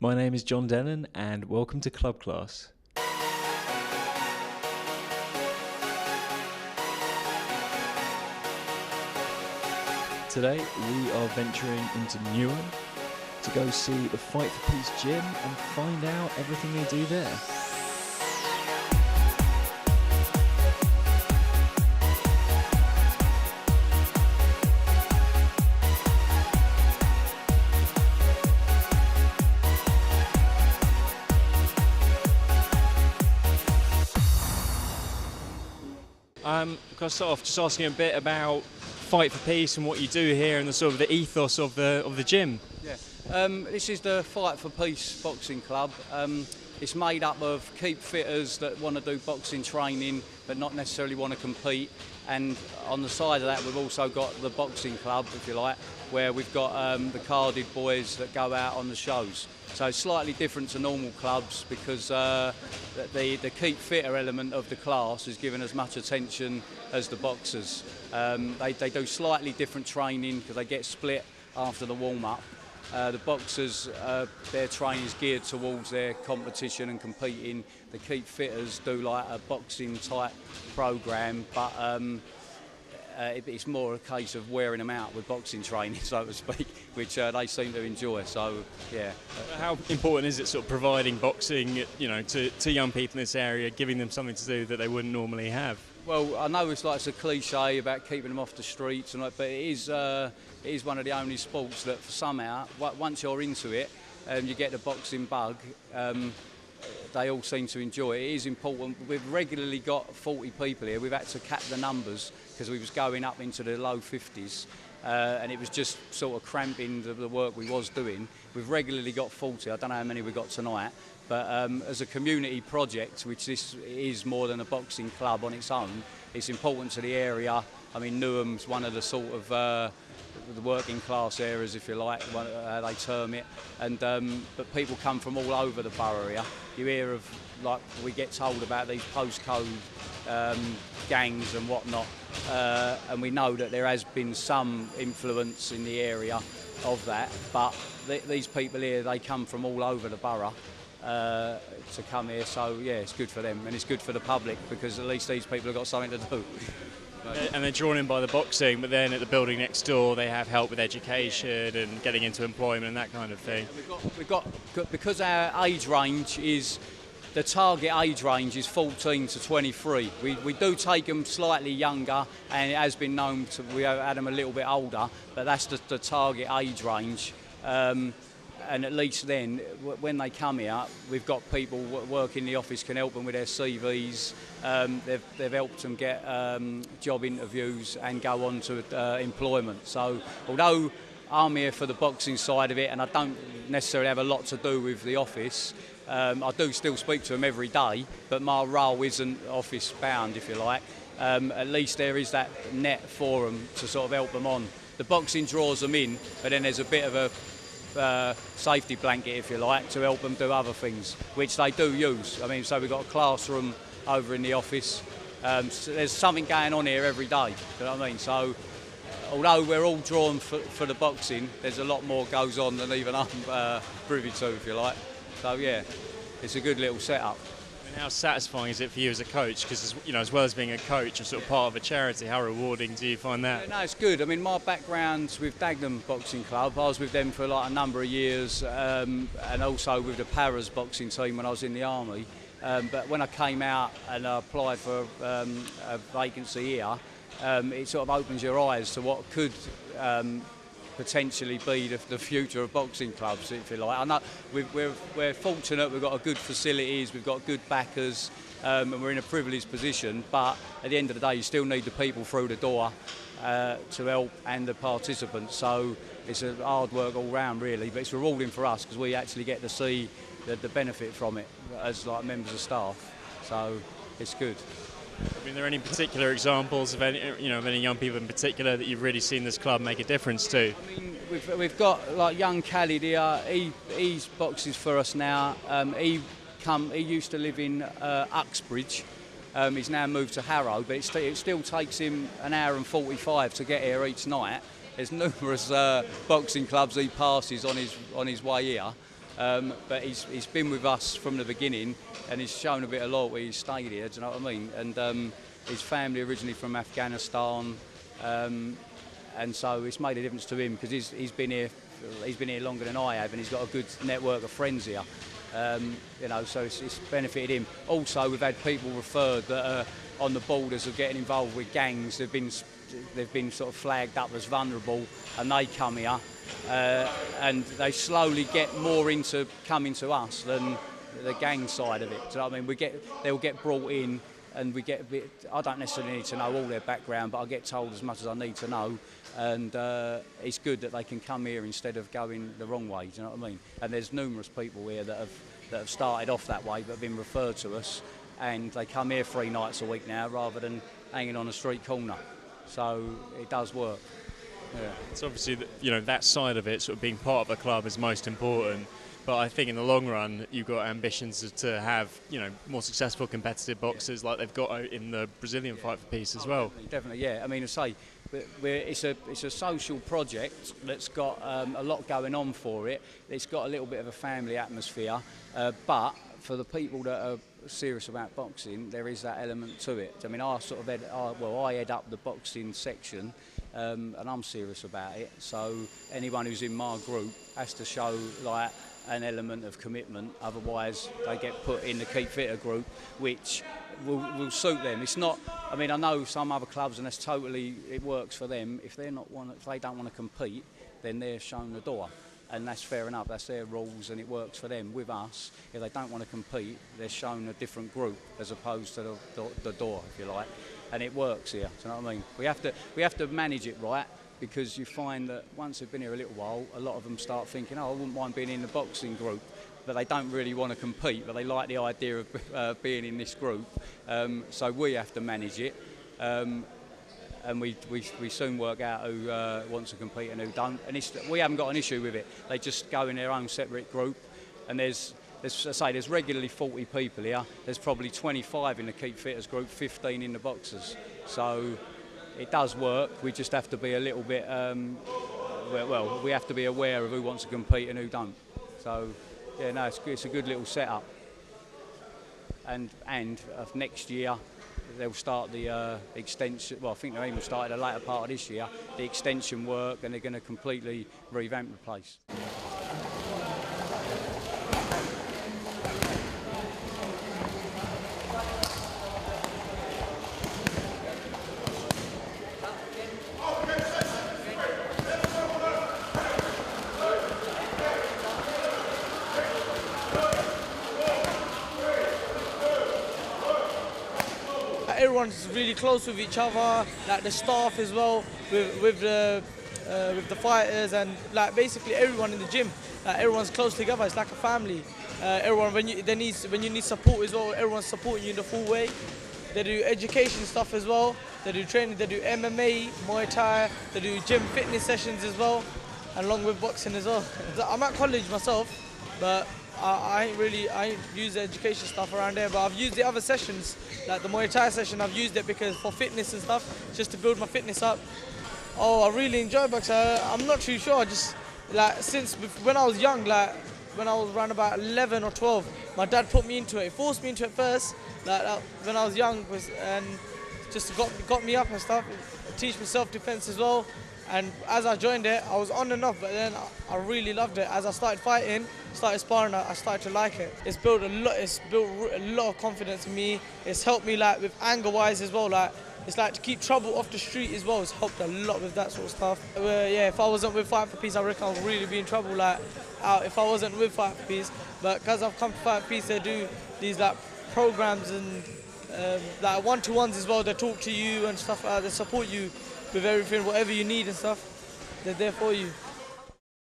My name is John Dennon and welcome to Club Class. Today we are venturing into Newham to go see the Fight for Peace gym and find out everything they do there. I'm going to start off just asking a bit about Fight for Peace and what you do here and the sort of the ethos of the gym. Yeah, this is the Fight for Peace boxing club. It's made up of keep fitters that want to do boxing training but not necessarily want to compete. And on the side of that, we've also got the boxing club, if you like, where we've got the carded boys that go out on the shows. So it's slightly different to normal clubs because the keep fitter element of the class is given as much attention as the boxers. They do slightly different training because they get split after the warm-up. The boxers, their training is geared towards their competition and competing. The keep fitters do like a boxing type program, but it's more a case of wearing them out with boxing training, so to speak, which they seem to enjoy. So, yeah. How important is it sort of providing boxing, to young people in this area, giving them something to do that they wouldn't normally have? Well, I know it's a cliche about keeping them off the streets, but it is one of the only sports that somehow, once you're into it and you get the boxing bug, they all seem to enjoy it. It is important. We've regularly got 40 people here. We've had to cap the numbers because we was going up into the low 50s and it was just sort of cramping the work we was doing. We've regularly got 40. I don't know how many we got tonight. But as a community project, which this is more than a boxing club on its own, it's important to the area. I mean, Newham's one of the sort of the working class areas, if you like, they term it. And but people come from all over the borough here. You hear of, like, we get told about these postcode gangs and whatnot, and we know that there has been some influence in the area of that. But these people here, they come from all over the borough. To come here, so yeah, it's good for them and it's good for the public because at least these people have got something to do. And they're drawn in by the boxing, but then at the building next door they have help with education and getting into employment and that kind of thing. We've got because our age range is, the target age range is 14 to 23. We do take them slightly younger, and it has been known we have had them a little bit older, but that's the target age range. And at least then, when they come here, we've got people working in the office can help them with their CVs. They've helped them get job interviews and go on to employment. So although I'm here for the boxing side of it and I don't necessarily have a lot to do with the office, I do still speak to them every day, but my role isn't office bound, if you like. At least there is that net for them to sort of help them on. The boxing draws them in, but then there's a bit of a safety blanket, if you like, to help them do other things, which they do use. I mean, so we've got a classroom over in the office. So there's something going on here every day, you know what I mean? So although we're all drawn for the boxing, there's a lot more goes on than even I'm privy to, if you like. So yeah, it's a good little setup. And how satisfying is it for you as a coach? Because as well as being a coach, you're sort of part of a charity. How rewarding do you find that? Yeah, no, it's good. I mean, my background's with Dagenham Boxing Club. I was with them for like a number of years, and also with the Paras boxing team when I was in the army. But when I came out and I applied for a vacancy here, it sort of opens your eyes to what could potentially be the future of boxing clubs, if you like. I know we're fortunate, we've got good facilities, we've got good backers, and we're in a privileged position, but at the end of the day you still need the people through the door to help and the participants, so it's a hard work all round really, but it's rewarding for us because we actually get to see the benefit from it as like members of staff, so it's good. I mean, are there any particular examples of any young people in particular that you've really seen this club make a difference to? I mean, we've got like young Khalid here. He's boxes for us now. He used to live in Uxbridge. He's now moved to Harrow, but it still takes him an hour and 45 to get here each night. There's numerous boxing clubs he passes on his way here. But he's been with us from the beginning, and he's shown a bit of loyalty. He's stayed here, do you know what I mean? And his family originally from Afghanistan, and so it's made a difference to him because he's been here longer than I have, and he's got a good network of friends here. You know, so it's benefited him. Also, we've had people referred that are on the borders of getting involved with gangs. They've been sort of flagged up as vulnerable, and they come here, and they slowly get more into coming to us than the gang side of it. So I mean, they'll get brought in, and we get a bit. I don't necessarily need to know all their background, but I get told as much as I need to know. And it's good that they can come here instead of going the wrong way. Do you know what I mean? And there's numerous people here that have started off that way, but have been referred to us, and they come here 3 nights a week now rather than hanging on a street corner. So it does work. Yeah. It's obviously that side of it, sort of being part of a club, is most important. But I think in the long run, you've got ambitions to have, more successful competitive boxers like they've got in the Brazilian Fight for Peace as well. Definitely, yeah. I mean, I say, it's a social project that's got a lot going on for it. It's got a little bit of a family atmosphere, but for the people that are serious about boxing, there is that element to it. I mean, I head up the boxing section, and I'm serious about it. So anyone who's in my group has to show an element of commitment, otherwise they get put in the Keep Fitter group, which will suit them. It's not. I mean, I know some other clubs, and it works for them. If they don't want to compete, then they're shown the door, and that's fair enough. That's their rules, and it works for them. With us, if they don't want to compete, they're shown a different group as opposed to the door, if you like, and it works here. Do you know what I mean? We have to manage it right. Because you find that once they've been here a little while, a lot of them start thinking, I wouldn't mind being in the boxing group, but they don't really want to compete, but they like the idea of being in this group. So we have to manage it, and we soon work out who wants to compete and who don't. And we haven't got an issue with it. They just go in their own separate group, and there's regularly 40 people here. There's probably 25 in the Keep Fitters group, 15 in the boxers. So it does work. We just have to be a little bit, we have to be aware of who wants to compete and who don't. So, yeah, no, it's a good little setup. And next year, they'll start the extension. Well, I think they've even started the later part of this year, the extension work, and they're going to completely revamp the place. Everyone's really close with each other, like the staff as well, with the fighters, and basically everyone in the gym. Everyone's close together. It's like a family. Everyone, when you need support as well, everyone's supporting you in the full way. They do education stuff as well. They do training. They do MMA, Muay Thai. They do gym fitness sessions as well, and along with boxing as well. I'm at college myself, but I ain't used the education stuff around there, but I've used the other sessions, like the Muay Thai session. I've used it because for fitness and stuff, just to build my fitness up. Oh, I really enjoy boxing. I'm not too sure. Just since when I was young, when I was around about 11 or 12, my dad put me into it. He forced me into it first, when I was young, and just got me up and stuff. Teach me self-defense as well. And as I joined it, I was on and off, but then I really loved it. As I started fighting, started sparring, I started to like it. It's built a lot of confidence in me. It's helped me with anger-wise as well. It's to keep trouble off the street as well. It's helped a lot with that sort of stuff. Yeah, if I wasn't with Fight for Peace, I reckon I would really be in trouble. If I wasn't with Fight for Peace, but because I've come to Fight for Peace, they do these programs and one-to-ones as well. They talk to you and stuff. They support you with everything, whatever you need and stuff. They're there for you.